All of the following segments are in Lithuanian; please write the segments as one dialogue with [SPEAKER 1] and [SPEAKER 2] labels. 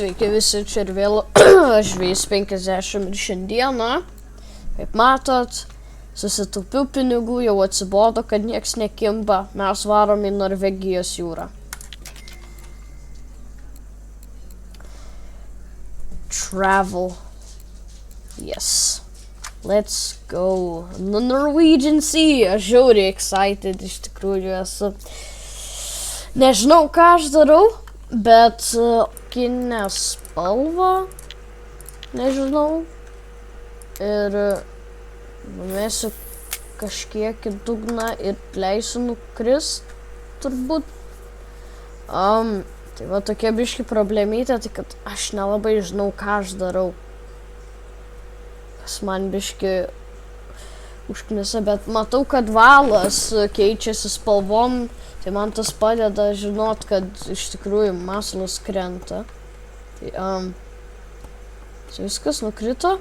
[SPEAKER 1] Sveiki visi, čia ir vėl žvejys 50 ir šiandieną, kaip matot, susitaupiau pinigų, jau atsibodo, kad nieks nekimba, mes varom į Norvegijos jūrą. Travel. Yes. Let's go. The Norwegian Sea. Aš žiauriai excited, iš tikrųjų esu. Nežinau, ką aš darau, bet kinę spalvą, nežinau, ir numesiu kažkiek į dugną ir leisiu nukrist, turbūt. Tai va tokia biški problemytė, tai kad aš nelabai žinau, ką aš darau. Kas man biški užknisa, bet matau, kad valas keičiasi spalvom. Tai man tas padeda žinot, kad iš tikrųjų masalas krenta. Tai, viskas nukrito?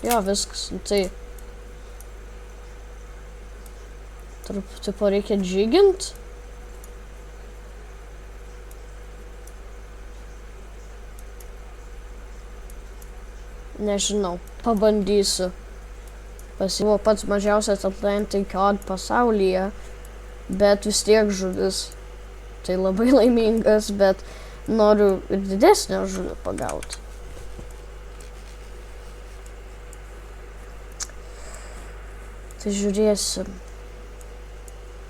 [SPEAKER 1] Jo, viskas. Tai truputį reikia džigint. Nežinau, pabandysiu. Pasibuvo pats mažiausias Atlantic cod pasaulyje. Bet vis tiek žuvis. Tai labai laimingas, bet noriu ir didesnę žuvį pagauti. Tai žiūrėsim.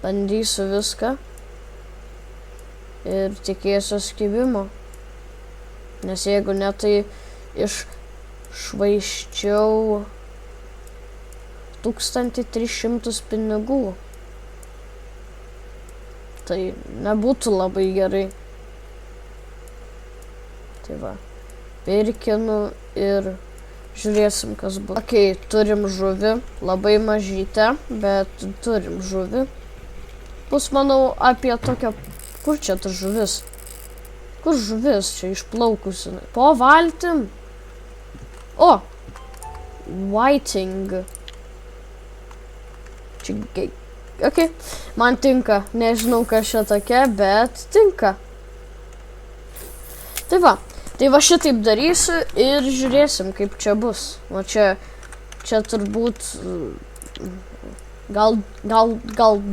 [SPEAKER 1] Bandysiu viską. Ir tikėsiu skibimo. Nes jeigu ne, tai iššvaiščiau 1300 pinigų. Tai nebūtų labai gerai. Tai va, pirkinu ir žiūrėsim, kas bus. Ok, turim žuvį, labai mažytę, bet turim žuvį. Bus, manau, apie tokią... Kur čia ta žuvis? Kur žuvis čia išplaukusi? Po valtim? O! Whiting. Čia... Ok, man tinka. Nežinau, kas čia tokia, bet tinka. Tai va šitaip darysiu ir žiūrėsim, kaip čia bus. O čia turbūt gal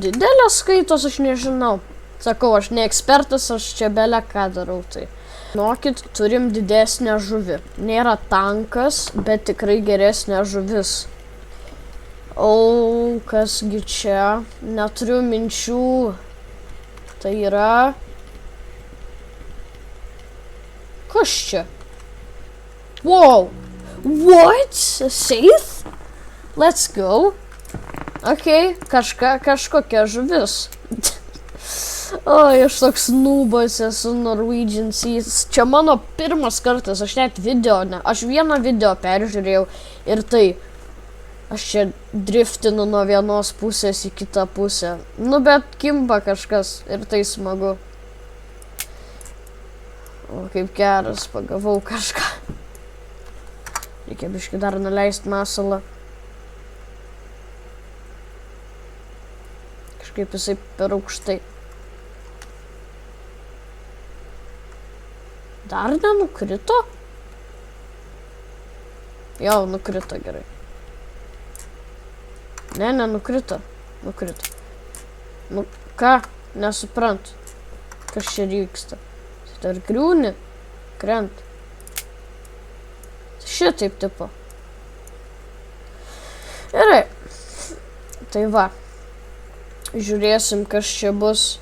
[SPEAKER 1] didelės skaitos, aš nežinau. Sakau, aš ne ekspertas, aš čia bele ką darau. Tai. Žinokit, turim didesnę žuvį. Nėra tankas, bet tikrai geresnė žuvis. O, kasgi čia? Neturiu minčių. Tai yra... Kas čia? Wow! What? A safe? Let's go. Ok, kažkokia žuvis. Oi, aš toks nūbas esu Norwegian Sea. Čia mano pirmas kartas, aš net aš vieną video peržiūrėjau ir tai... Aš čia driftinu nuo vienos pusės į kitą pusę. Nu, bet kimba kažkas ir tai smagu. O, kaip geras, pagavau kažką. Reikia biškį dar nuleisti masalą. Kažkaip jisai per aukštai. Dar nenukrito? Jau, nukrito gerai. Ne, nukrito. Nukrito. Nu, ką? Nesuprantu. Kas čia vyksta? Tai ar griūni? Krent. Šitaip tipo. Gerai. Tai va. Žiūrėsim, kas čia bus.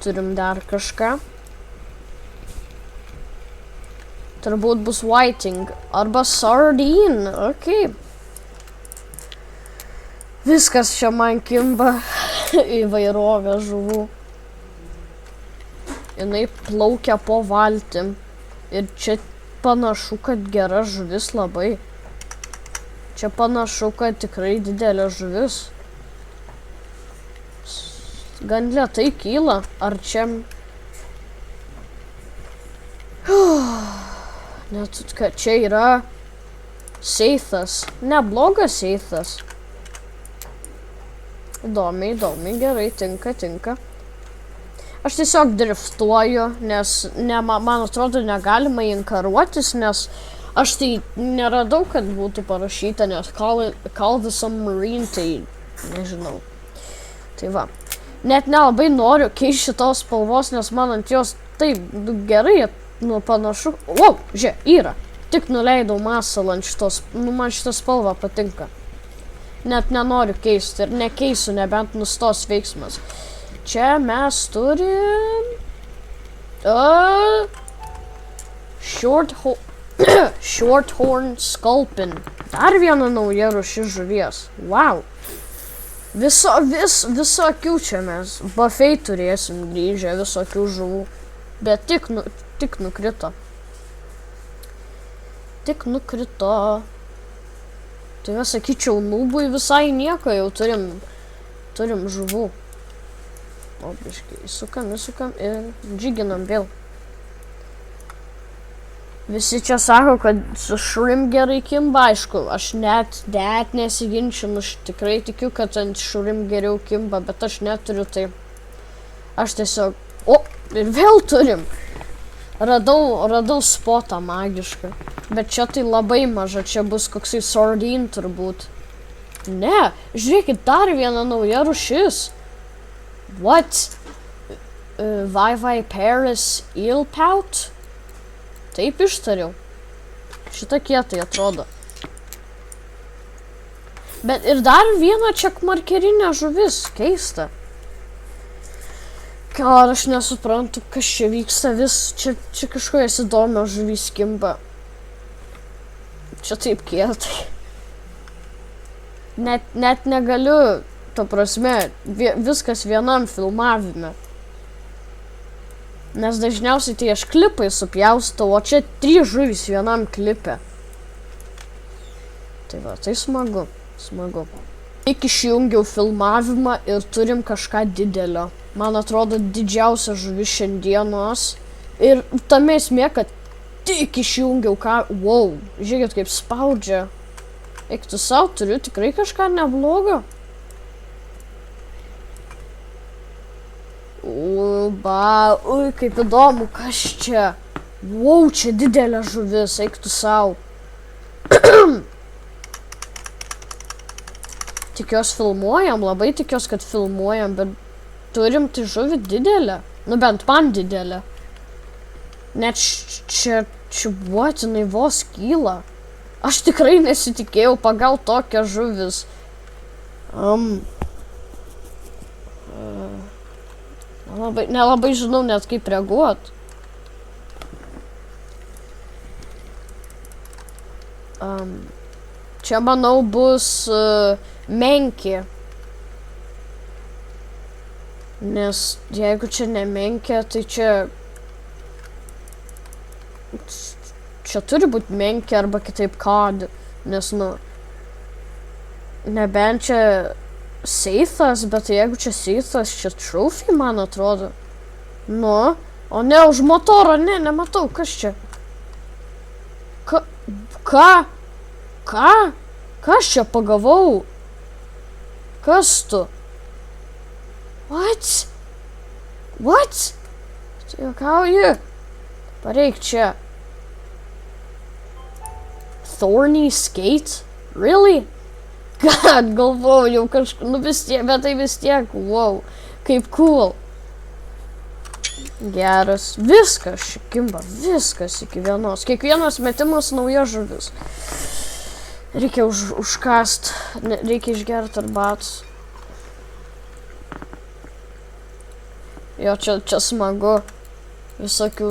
[SPEAKER 1] Turim dar kažką. Turbūt bus whiting arba sardine. Ok. Viskas čia man kimba įvairovė žuvų. Jinai plaukia po valtim. Ir čia panašu, kad gera žuvis labai. Čia panašu, kad tikrai didelė žuvis. Gan lėtai kyla. Ar čia... Net, kad čia yra Seithas. Neblogas seithas. Įdomiai, gerai, tinka. Aš tiesiog driftuoju, nes man atrodo negalima inkaruotis, nes aš tai neradau, kad būtų parašyta, nes call the submarine, tai nežinau. Tai va. Net nelabai noriu keisti šitos spalvos, nes man ant jos taip gerai, panašu. Wow, žiūrėk, yra. Tik nuleidau masalą ant šitos, man šita spalva patinka. Net nenoriu keisti ir nekeisiu, nebent nustos veiksmas. Čia mes turim... Shorthorn sculpin. Dar viena nauja rūšis žuvies. Wow. Visokių čia mes. Buffet turėsim grįžę, visokių žuvų. Bet tik nukrito. Tai va, sakyčiau, nūbui visai nieko jau turim žuvų. O, biškai, įsukam ir džiginam vėl. Visi čia sako, kad su shrimp gerai kimba, aišku, aš net nesiginčinu, aš tikrai tikiu, kad ant shrimp geriau kimba, bet aš neturiu, tai aš tiesiog... O, ir vėl turim. Radau spotą magišką. Bet čia tai labai maža, čia bus koksai sardine turbūt. Ne, žiūrėkit, dar viena nauja rūšis. What? Viviparous eelpout? Taip ištariau. Šita kietai atrodo. Bet ir dar viena čekmarkerinė žuvis, keista. Ar aš nesuprantu, kas čia vyksta, čia kažkokios įdomios žuvys kimba. Čia taip kietai. Net negaliu, ta prasme, viskas vienam filmavime. Nes dažniausiai tai aš klipai supjaustau, o čia 3 žuvys vienam klipe. Tai va, tai smagu. Tik išjungiau filmavimą ir turim kažką didelio. Man atrodo, didžiausia žuvis šiandienos. Ir tame esmė, kad tik išjungiau ką... Wow, žiūrėkit, kaip spaudžia. Eik tu sau, turiu tikrai kažką neblogo. Ui, kaip įdomu, kas čia. Wow, čia didelė žuvis, eik tu sau. Tikiuos filmuojam, labai tikiuos, kad filmuojam, bet turim tai žuvį didelę. Nu, bent man didelę. Net čia buotinai vos kyla. Aš tikrai nesitikėjau pagal tokią žuvis. Nelabai žinau net kaip reaguot. Čia, manau, bus menkė. Nes jeigu čia ne menkė, tai čia turi būti menkė arba kitaip kad. Nes, nebent čia seithas, bet jeigu čia seithas, čia trophy, man atrodo. O ne, už motoro, nematau, kas čia. Ką? Kas čia pagavau? Kas tu? What? Tu juokauji? Pareik čia. Thorny skate? Really? God, galvojau kažką, vis tiek, bet tai vis tiek, wow, kaip cool. Geras, viskas kimba, viskas iki vienos. Kiekvienas metimas nauja žuvis. Reikia užkast, reikia išgerti arbatos. Jo, čia smagu. Visokių,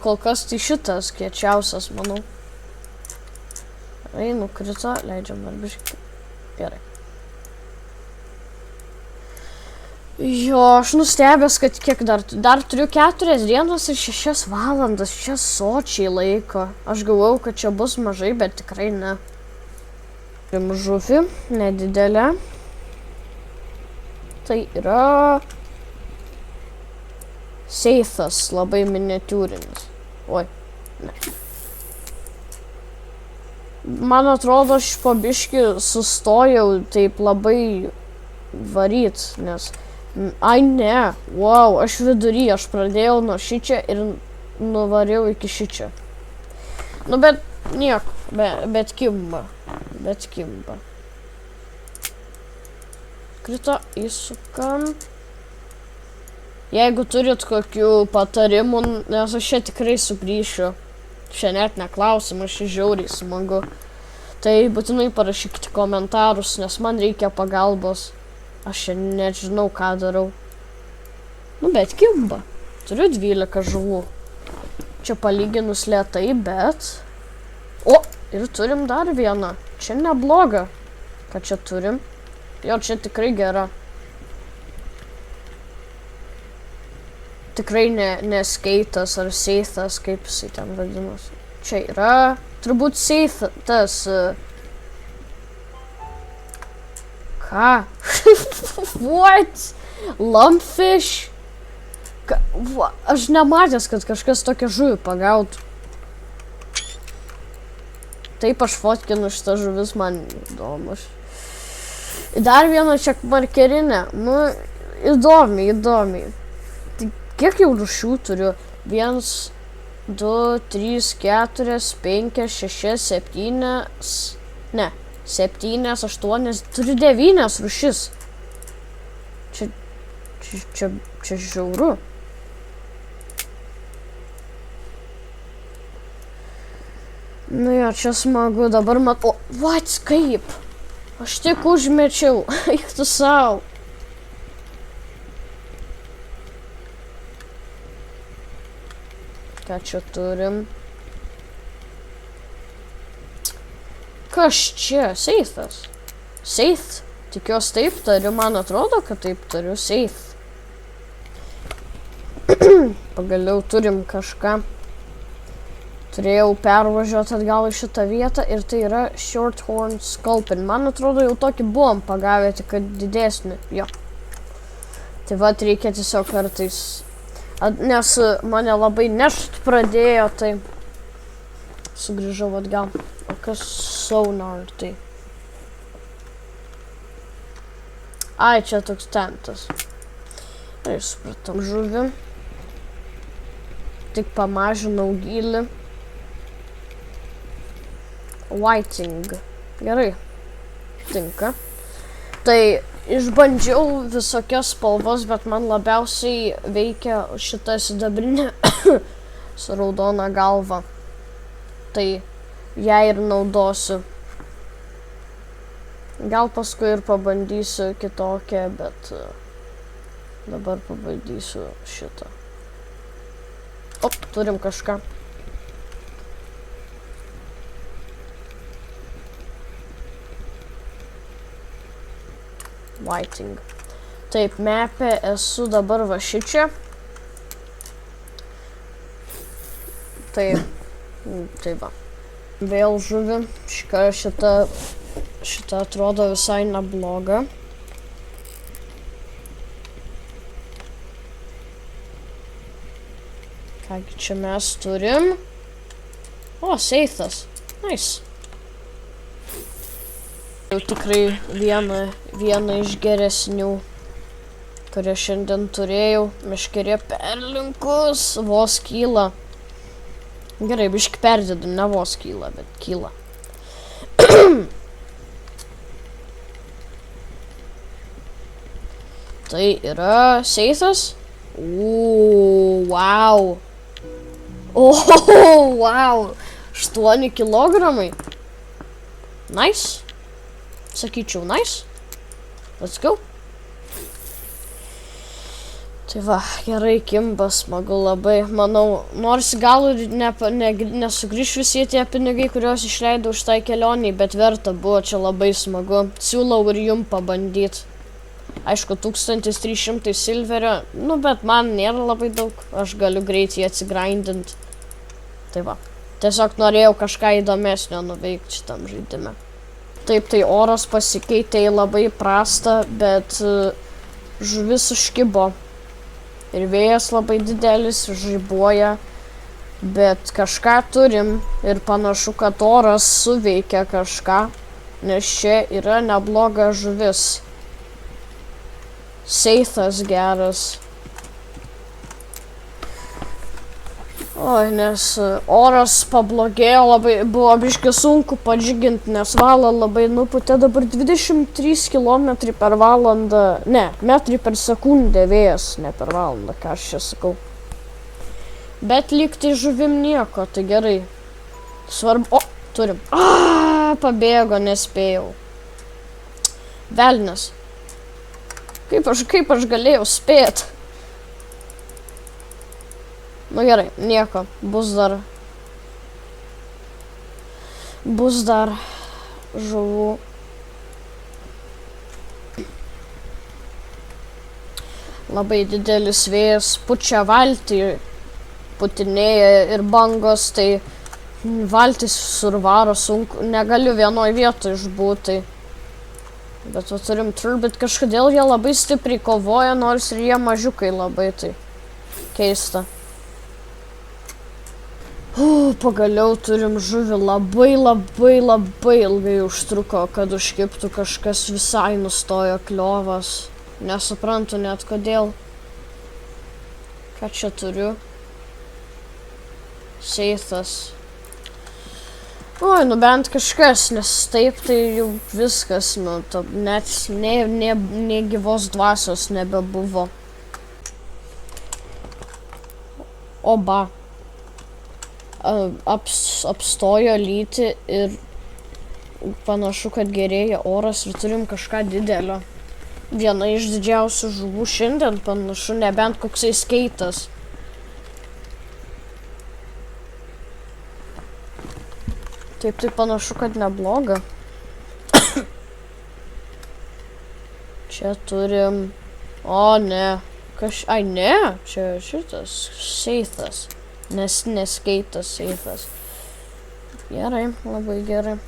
[SPEAKER 1] kol kas tai šitas kiečiausias, manau. Gerai, nukrito, leidžiam dar biškį. Gerai. Jo, aš nustebęs, kad kiek dar turiu 4 dienas ir 6 valandas, čia sočiai laiko. Aš galvojau, kad čia bus mažai, bet tikrai ne. Turim žuvį, nedidelę. Tai yra seithas, labai miniatiūrinis. Oi, ne. man atrodo, aš po biškį sustojau taip labai varyt, nes... Ai ne, wow, aš vidury, aš pradėjau nuo šičia ir nuvariau iki šičia. Nu, bet nieko, bet kimba. Krito, įsukam. Jeigu turit kokių patarimų, nes aš čia tikrai sugrįšiu. Čia net neklausimas, čia žiauriai smagu. Tai būtinai parašykite komentarus, nes man reikia pagalbos. Aš čia nežinau, ką darau. Nu, bet kimba. Turiu 12 žuvų. Čia palyginus lėtai, bet... O, ir turim dar vieną. Čia nebloga. Ką čia turim? Jo, čia tikrai gera. Tikrai ne skeitas ar seithas, kaip jisai ten vadinasi. Čia yra... Turbūt seithas... Ką? What? Lumpfish? Aš nematęs, kad kažkas tokią žuvį pagautų. Taip aš fotkinu šitą žuvis, man įdomus. Dar vieną čia markerinę. Nu, įdomiai. Tai kiek jau rūšių turiu? 1, 2, 3, 4, 5, 6, 7... Ne. 7, 8, turiu 9 rūšis. Čia žiauru. Nu jo, čia smagu, dabar o, what, kaip? Aš tik užmečiau, eik tu sau. Ką čia turim? Kas čia? Seithas. Seith? Tikiuosi taip tariu, man atrodo, kad taip tariu. Seith. Pagaliau turim kažką. Turėjau pervažiuoti atgal į šitą vietą ir tai yra Shorthorn Sculpin. Man atrodo, jau tokį buvom pagavę, tik kad didesnį. Jo. Tai vat reikia tiesiog kartais... Nes mane labai nešt pradėjo, tai... Sugrįžau atgal. O kas sonar tai? Ai, čia toks tentas. Tai supratom žuvį. Tik pamažinau gylį. Whiting. Gerai. Tinka. Tai išbandžiau visokias spalvas, bet man labiausiai veikia šita sidabrinė su raudona galva. Tai ją ir naudosiu. Gal paskui ir pabandysiu kitokią, bet dabar pabandysiu šitą. O, turim kažką. Whiting. Taip, mapė esu dabar va šičia. Tai va. Vėl žuvį. Šita atrodo visai nebloga. Kągi čia mes turim? O, seithas. Nice. Jau tikrai vieną iš geresnių, kurią šiandien turėjau. Meškerė perlinkus, vos kyla. Gerai, biškį perdedu, ne vos kyla, bet kyla. Tai yra seithas. Wow. Wow. 8 kilogramai. Nice. Sakyčiau, nice. Let's go. Tai va, gerai, kimba, smagu labai. Manau, nors gal ir nesugrįš visi tie pinigai, kuriuos išleidau už tai kelioniai, bet verta buvo, čia labai smagu. Siūlau ir jum pabandyti. Aišku, 1300 silverio, nu, bet man nėra labai daug. Aš galiu greitai atsigrindinti. Tai va, tiesiog norėjau kažką įdomesnio nuveikti šitam žaidime. Taip, tai oras pasikeitė į labai prastą, bet žuvis užkibo. Ir vėjas labai didelis, žaibuoja. Bet kažką turim ir panašu, kad oras suveikia kažką, nes čia yra nebloga žuvis. Seithas geras. Oi, nes oras pablogėjo, labai buvo biški sunku padžiginti, nes valą labai nupūtė, dabar 23 km per valandą, ne, metrai per sekundę vėjas, ne per valandą, ką aš čia sakau. Bet lyg tai žuvim nieko, tai gerai. Svarbu, turim. Pabėgo, nespėjau. Velnias. Kaip aš galėjau spėt? Nu gerai, nieko, bus dar žuvų. Labai didelis vėjas pučia valtį, putinėja ir bangos, tai valtis survaro sunku, negaliu vienoj vietoj išbūti. Bet turim turbit, kažkodėl jie labai stipriai kovoja, nors ir jie mažiukai labai, tai keista. Pagaliau turim žuvį, labai ilgai užtruko, kad užkibtų, kažkas visai nustojo kliovas. Nesuprantu net kodėl. Ką čia turiu? Seithas. Oi, nu bent kažkas, nes taip tai jau viskas, nu, net nė gyvos dvasios nebebuvo. Oba. Apstojo lyti ir panašu, kad gerėja oras ir turim kažką didelio. Viena iš didžiausių žuvų šiandien panašu, nebent koksai skeitas. Taip, tai panašu, kad nebloga. Čia turim... O, ne. Ai, ne. Čia šitas seithas. Nes neskeitas seithas. Gerai, labai gerai.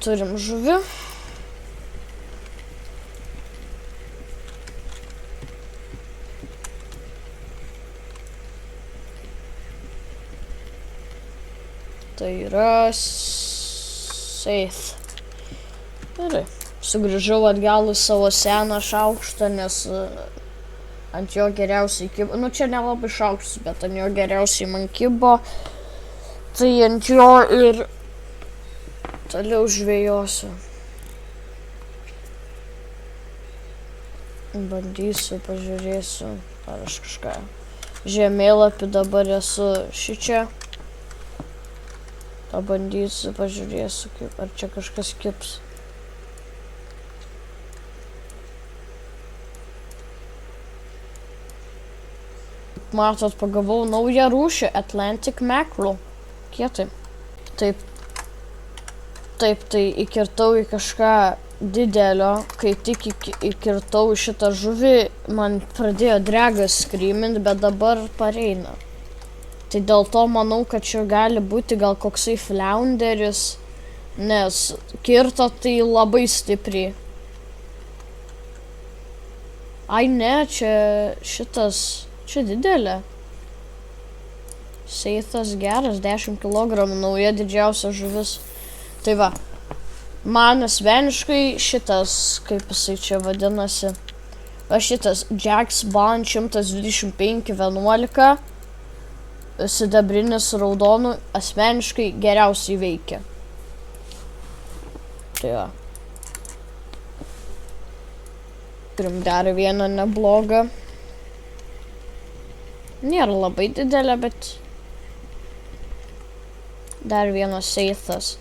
[SPEAKER 1] turim žuvį. Tai yra Seith. Gerai. Sugrįžau atgal į savo seną šaukštą, nes ant jo geriausiai kibo. Nu, čia nelabai šaukštas, bet ant jo geriausiai man kibo. Tai ant jo ir toliau žvejosiu. Bandysiu, pažiūrėsiu, ar aš kažką. Žemėlapį dabar esu šičia. Pabandysiu, pažiūrėsiu, ar čia kažkas kibs. Matot, pagavau naują rūšį Atlantic Mackerel. Kietai. Taip, tai įkirtau į kažką didelio. Kai tik įkirtau šitą žuvį, man pradėjo dregas skrymint, bet dabar pareina. Tai dėl to manau, kad čia gali būti gal koksai flounderis, nes kirto tai labai stipriai. Ai ne, čia šitas... Čia didelė. Seithas geras, 10 kg, nauja didžiausia žuvis. Tai va, man asmeniškai šitas, kaip jisai čia vadinasi, va šitas Jack's Bond 125-11, sidabrinis raudonų, asmeniškai geriausiai veikia. Tai va. Turim dar vieną neblogą. Nėra labai didelė, bet dar vienas Seithas.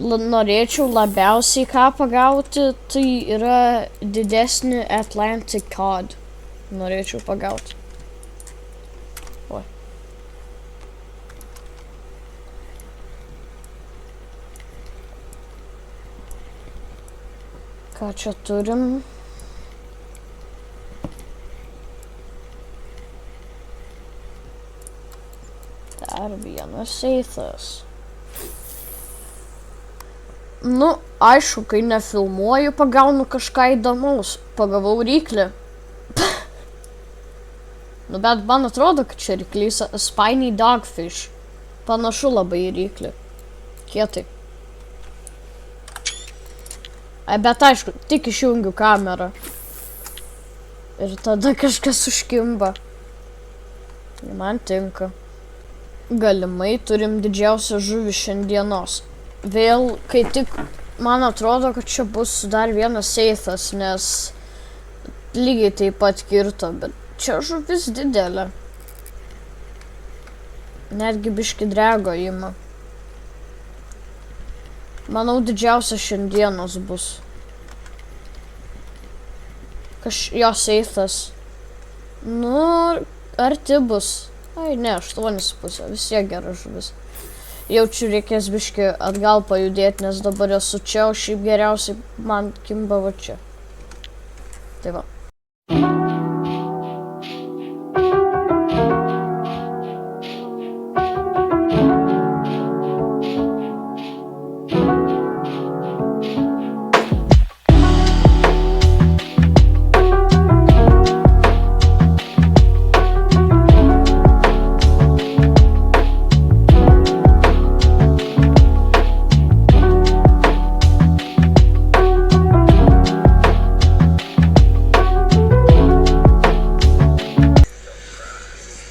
[SPEAKER 1] Norėčiau labiausiai ką pagauti, tai yra didesnį Atlantic Cod. Norėčiau pagauti. Oi. Ką čia turim? Dar vienas Seithas. Nu, aišku, kai nefilmuoju, pagaunu kažką įdomaus. Pagavau ryklį. Nu, bet man atrodo, kad čia ryklys Spiny Dogfish. Panašu labai į ryklį. Kietai. Ai, bet aišku, tik išjungiu kamerą. Ir tada kažkas užkimba. Man tinka. Galimai turim didžiausią žuvį šiandienos. Vėl, kai tik, man atrodo, kad čia bus dar vienas Seithas, nes lygiai taip pat kirto, bet čia žuvis didelė. Netgi biški drego ima. Manau, didžiausias šiandienos bus. Jo Seithas. Nu, arti bus. Ai, ne, 8,5, vis tiek gera žuvis. Jaučiu, reikės biški atgal pajudėti, nes dabar esu čia, o šiaip geriausiai man kimba va čia. Tai va.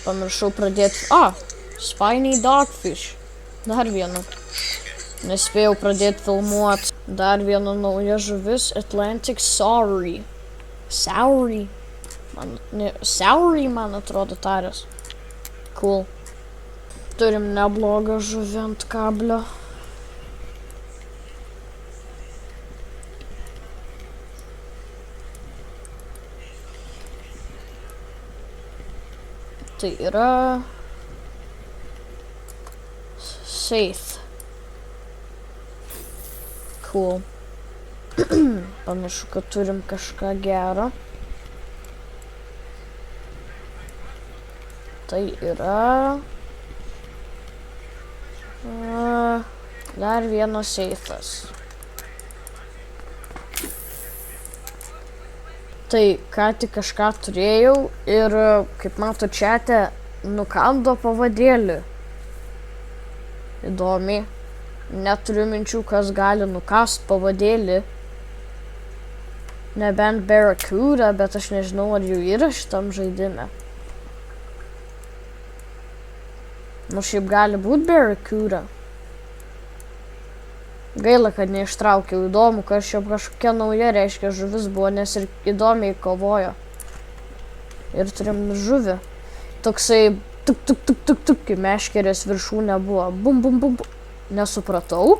[SPEAKER 1] Pamiršau pradėti... Spiny Dogfish. Dar vieną. Nespėjau pradėti filmuoti. Dar viena nauja žuvis. Atlantic Saury. Saury. Saury, man atrodo, tarės. Cool. Turim neblogą žuvį ant kablio. Tai yra Seith. Cool. Panašu, kad turim kažką gero. Tai yra dar vienas Seithas. Tai ką tik kažką turėjau ir, kaip mato čiate, nukando pavadėlį. Įdomiai. Neturiu minčių, kas gali nukast pavadėlį. Nebent Barracuda, bet aš nežinau, ar jų yra šitam žaidime. Nu, šiaip gali būt Barracuda. Gaila, kad neištraukiau. Įdomu, kad čia kažkokia nauja reiškia žuvis buvo, nes ir įdomiai kovojo. Ir turim žuvį. Toksai tuk, kai meškerės viršūnė buvo. Bum, bum, bum. Nesupratau.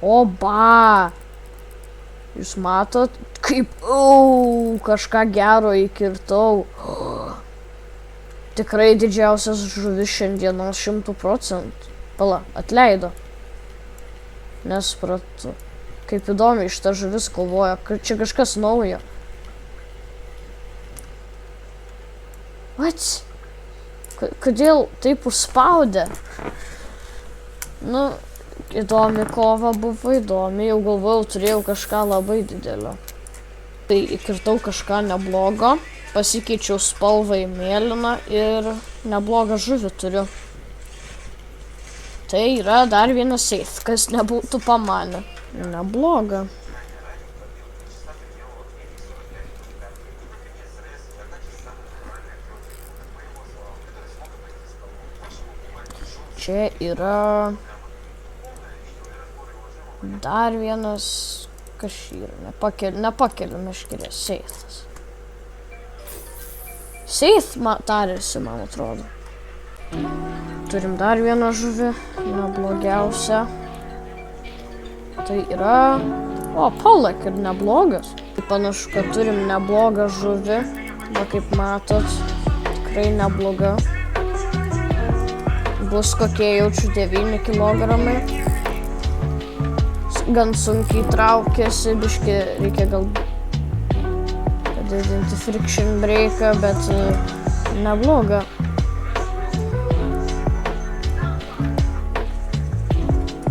[SPEAKER 1] Oba! Jūs matot, kaip, kažką gero įkirtau. Tikrai didžiausias žuvis šiandienos 100%. Pala, atleido. Nesupratau. Kaip įdomiai šita žuvis kovoja. Čia kažkas naujo. What? Kodėl taip užspaudė? Nu, įdomi kova buvo įdomi. Jau galvojau, turėjau kažką labai didelio. Tai įkirtau kažką neblogo. Pasikeičiau spalvą į mėlyną ir neblogą žuvį turiu. Tai yra dar vienas seif, kas nebūtų pamanę. Nebloga. Čia yra dar vienas, kas yra, nepakeliu meškerės, seifas. Seif tarėsi, man atrodo. Turim dar vieną žuvį, neblogiausią. Tai yra, polek ir neblogas. Panašu, kad turim neblogą žuvį, va kaip matot, tikrai nebloga. Bus kokie jaučiu 9 kilogramai. Gan sunkiai traukėsi, biški reikia gal padidinti friction breaką, bet nebloga.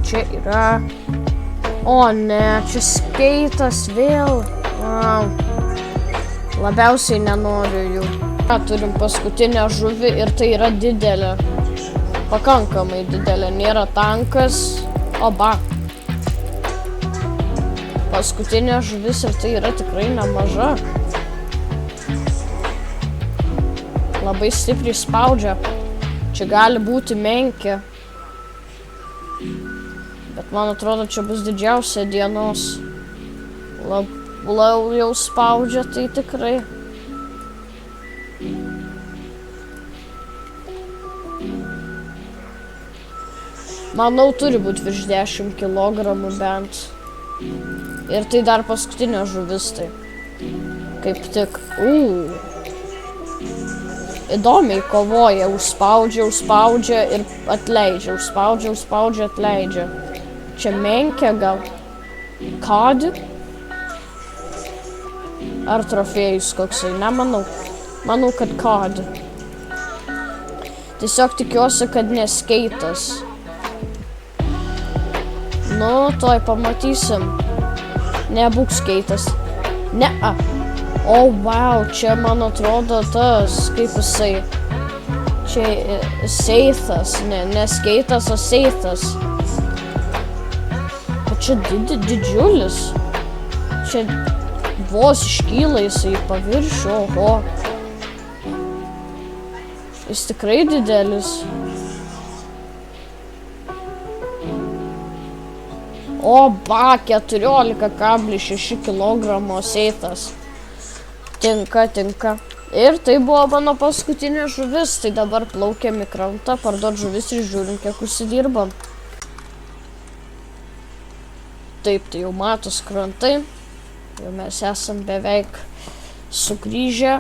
[SPEAKER 1] Čia yra... O ne, čia skeitas vėl. Labiausiai nenoriu jų. Turim paskutinę žuvį ir tai yra didelė. Pakankamai didelė, nėra tankas. Oba. Paskutinė žuvis ir tai yra tikrai nemaža. Labai stipriai spaudžia. Čia gali būti menkė. Bet man atrodo, čia bus didžiausia dienos. Jau spaudžia, tai tikrai. Manau, turi būti virš 10 kilogramų bent. Ir tai dar paskutinė žuvis, tai. Kaip tik. Įdomiai kovoja, užspaudžia ir atleidžia. Užspaudžia, atleidžia. Čia menkė gal. Cod? Ar trofėjus koksai? Nemanau. Manau, kad cod. Tiesiog tikiuosi, kad neskeitas. Nu, toj pamatysim. Nebūk skeitas. Ne-a. Wow, čia man atrodo tas, kaip jisai. Čia seithas, ne skeitas, o seithas. Čia didžiulis. Čia vos iškyla jisai paviršių, oho. Jis tikrai didelis. Oba, 14,6 kilogramo seithas. Tinka. Ir tai buvo mano paskutinė žuvis, tai dabar plaukiam į krantą, parduot žuvis ir žiūrim, kiek užsidirbam. Taip, tai jau matos krantai. Jau mes esam beveik sugrįžę.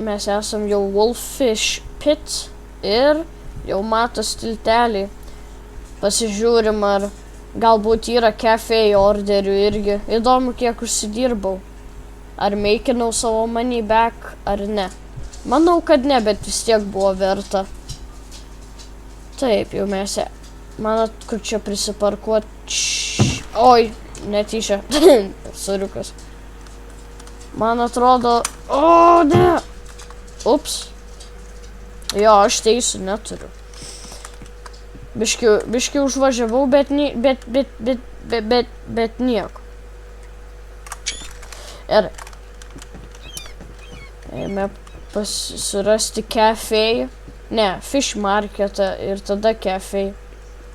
[SPEAKER 1] Mes esam jau Wolffish Pit ir jau matos tilteliai. Pasižiūrim, ar galbūt yra cafe orderių irgi. Įdomu, kiek užsidirbau. Ar meikinau savo money back, ar ne. Manau, kad ne, bet vis tiek buvo verta. Taip, jau mes... Manot, kur čia prisiparkuot? Oi, netyčia. Suriukas. Man atrodo... O, ne! Ups. Jo, aš teisų neturiu. Biški užvažiavau, bet nieko. Ir... Eime surasti kafej. Ne, fish marketą ir tada kafej.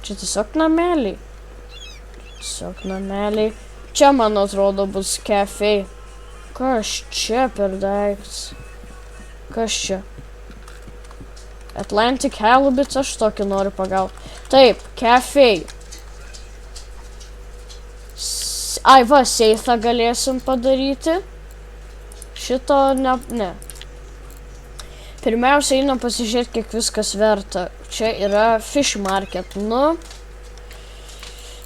[SPEAKER 1] Čia tiesiog nameliai. Čia, man atrodo, bus kafej. Kas čia per daiktas? Kas čia? Atlantic Halibut, aš tokį noriu pagauti. Taip, kafej. Ai, va, seifą galėsim padaryti. Šito ne. Pirmiausia, einam pasižiūrėti, kiek viskas verta. Čia yra fish market, nu.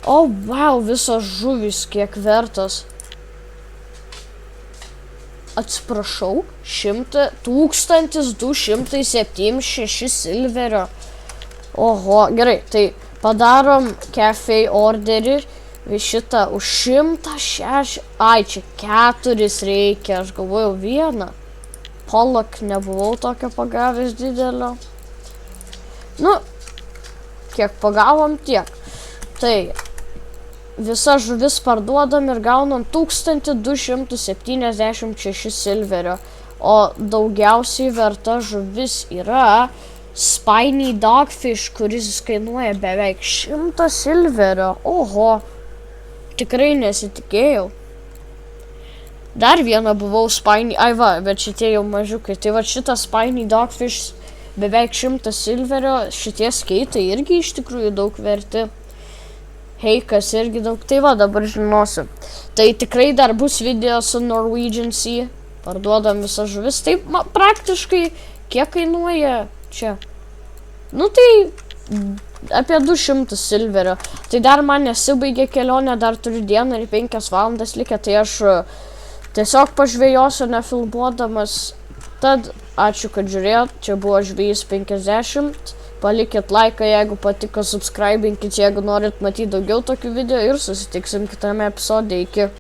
[SPEAKER 1] O, wow, visos žuvys kiek vertos. Atsiprašau, 1276 silverio. Oho, gerai, tai padarom kafej orderį. Šitą už 106. Ai, čia 4 reikia, aš galvojau 1. Polak nebuvau tokio pagavęs didelio. Nu, kiek pagavom, tiek. Tai visa žuvis parduodam ir gaunam 1276 silverio. O daugiausiai verta žuvis yra Spiny Dogfish, kuris kainuoja beveik 100 silverio. Oho, tikrai nesitikėjau. Dar vieną buvau Spiny, ai va, bet šitie jau mažiukai. Tai va šitas Spiny Dogfish beveik 100 silverio, šitie skeitai irgi iš tikrųjų daug verti. Heikas irgi daug, tai va dabar žinosiu. Tai tikrai dar bus video su Norwegian Sea, parduodam visas žuvis. Taip, praktiškai, kiek kainuoja čia? Nu tai apie 200 silverio. Tai dar man nesibaigė kelionė, dar turiu dieną ir 5 valandas likę, tai aš tiesiog pažvejosiu nefilmuodamas. Tad ačiū, kad žiūrėjot. Čia buvo Žvejys 50. Palikit laiką, jeigu patiko, subscribinkit, jeigu norit matyti daugiau tokių video ir susitiksim kitame epizode. Iki.